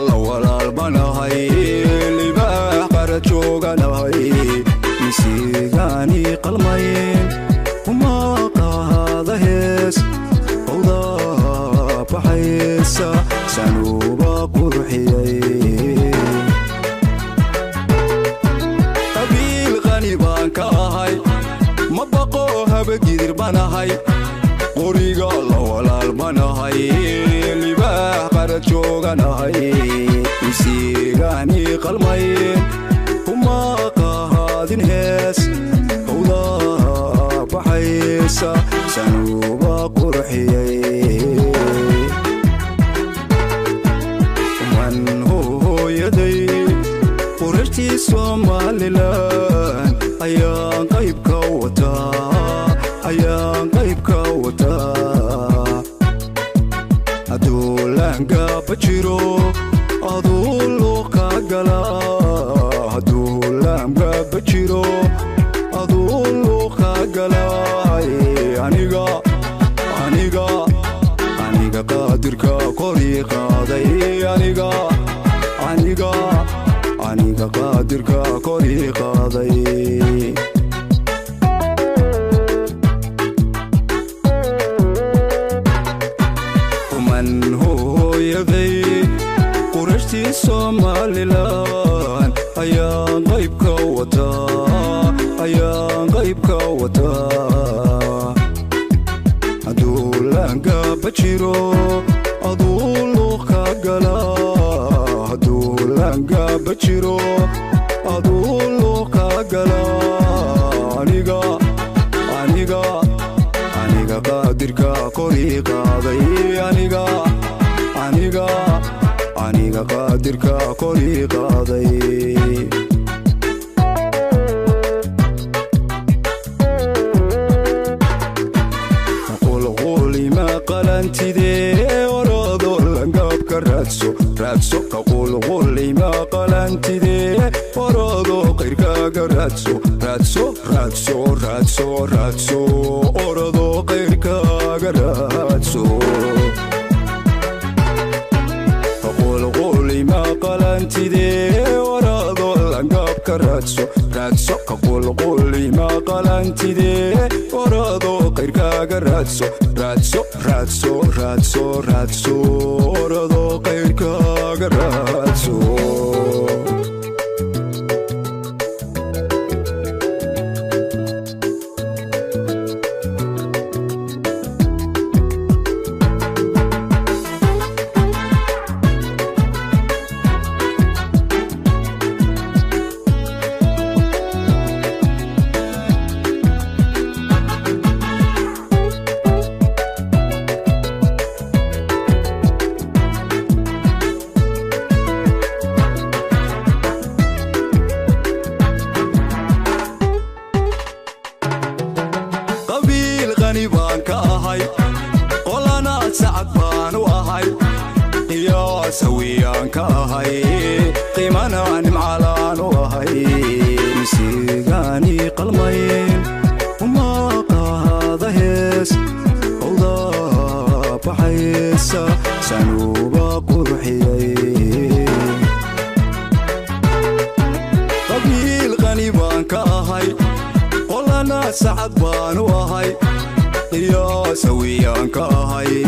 la walaalbanahay libaax qarad jooganahay misigaani qalmayn uma qaada hees howda baxaysa sanuuba qurxiyay qabiil qani baan ka ahay ma baqo habagidir banahay qoriga la walaalbanahay libaax qarad jooganahay misigaani qalmayn uma qaadin hees howda baxaysa sanuuba qurxiyay man hooyaday qurartii Somaliland ayaan qayb ka wataa aduulaanga bajiro aduulo ka gala aduulaanga bajiro aduulo ka gala aniga qaadirka kori qaaday aniga qaadirka kori qaaday man hooyaday qurashtii Somaliland ayaan qayb ka wataa aduulaanga bajiro aduulo ka gala aduulaanga bajiro aduulo ka gala aniga qaadirka kori qaaday aniga qaadirka kori qaaday qalantidee orado langabka raadso qaqulquli ma qalantidee orado qayrkaaga raadso orado qayrkaaga raadso qaqulquli ma qalantidee orado langabka raadso qaqulquli ma qalantidee orado qayrkaaga raadso orado qayrkaaga raadso سويان كاهي قيمانا نمعلان وهي مسيغاني قلمين وما قاهذا هيس وضا بحيسا سنوبا قرحيي قبيل غني بان كاهي قولنا سعد بان وهي يا سويان كاهي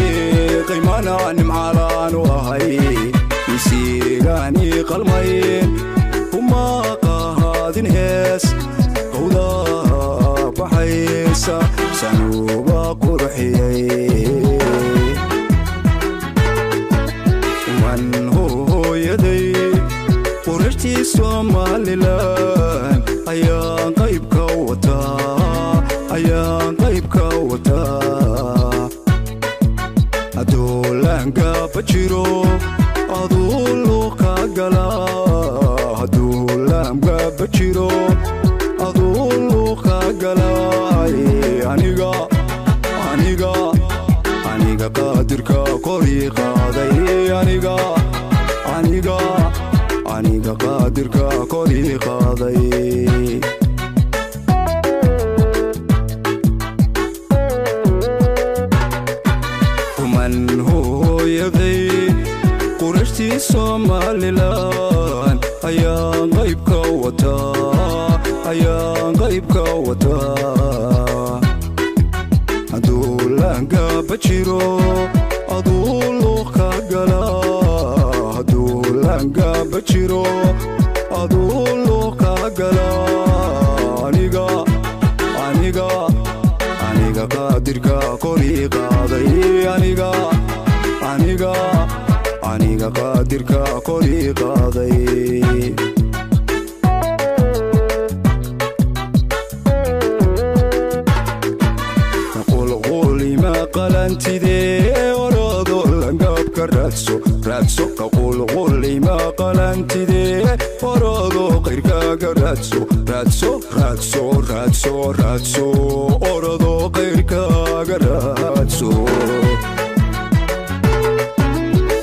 قيمانا نمعلان وهي مسيغاني قلمين وما قاهدين هيس هودا بحيسا سنوبا قرحيي من هويدي قرشتي Somaliland ayaan qayb ka wataa aduulaanga bajiro aduulo ka gala aduulaanga bajiro aduulo ka gala aniga qaadirka kori qaaday aniga qaadirka kori qaaday man hooyaday urashtii Somalilan ayaan qaybka wataa hadduu laanga bajiro aduu luuqa gala hadduu laanga bajiro aduu luuqa gala aniga qaadirka korii qaaday aniga qaadirka korii qaaday qalantidee orado langabka raadso qaqulquli ma qalantidee orado qayrkaaga raadso orado qayrkaaga raadso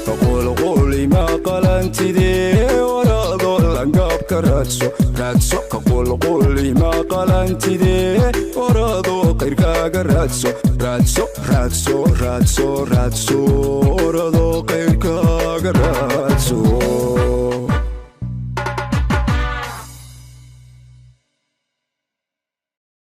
qaqulquli ma qalantidee orado langabka raadso qaqulquli ma qalantidee orado qayrkaaga raadso orado qayrkaaga raadso